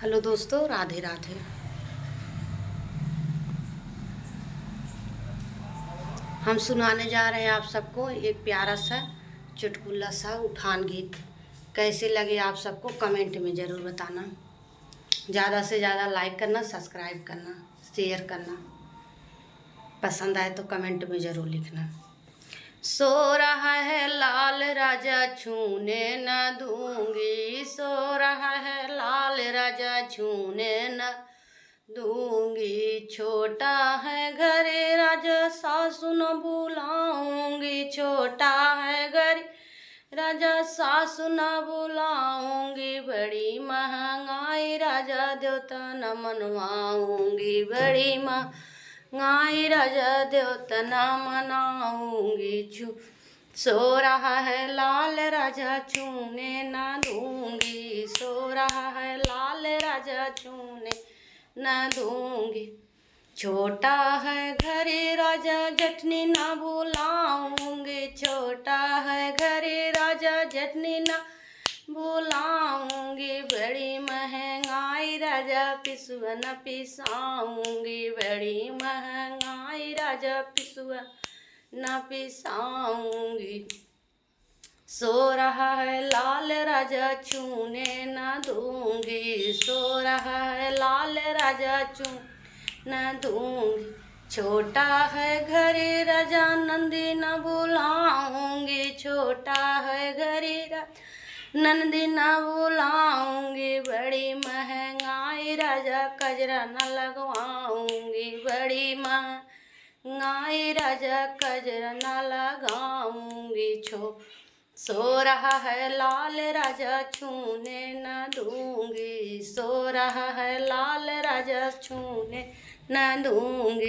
Hello दोस्तों, राधे राधे। हम सुनाने जा रहे हैं आप सबको एक प्यारा सा चुटकुला सा उठान गीत। कैसे लगे आप सबको कमेंट में ज़रूर बताना। ज़्यादा से ज़्यादा लाइक करना, सब्सक्राइब करना, शेयर करना। पसंद आए तो कमेंट में ज़रूर लिखना। सो रहा है लाल राजा छूने न दूंगी, सो रहा है लाल राजा छूने न दूंगी। छोटा है घरे राजा सासु न बुलाऊंगी, छोटा है घरे राजा सासु न बुलाऊंगी। बड़ी महंगाई राजा देवता न मनवाऊंगी, बड़ी महंगाई राजा देवता न मनाऊंगी। सो रहा है लाल राजा छूने न दूंगी, सो रहा है लाल राजा छूने न दूंगी। छोटा है घरे राजा जटनी न बुलाऊंगी, छोटा है घरे राजा जटनी न बुलाऊंगी। बड़ी महंगाई राजा पिसुआ न पिसाऊंगी, बड़ी महंगाई राजा पिसुआ न पिसाऊंगी। सो रहा है लाल राजा छूने न दूंगी, सो रहा है लाल राजा छूने न दूंगी। छोटा है घरे राजा नंदी न बुलाऊंगी, छोटा है घरे राजा नंदी न बुलाऊंगी। बड़ी महंगाई राजा कजरा न लगवाऊंगी, बड़ी महंगाई राजा कजरा न लगाऊंगी। सो रहा है लाल राजा छूने न दूंगी, सो रहा है लाल राजा छूने न दूंगी।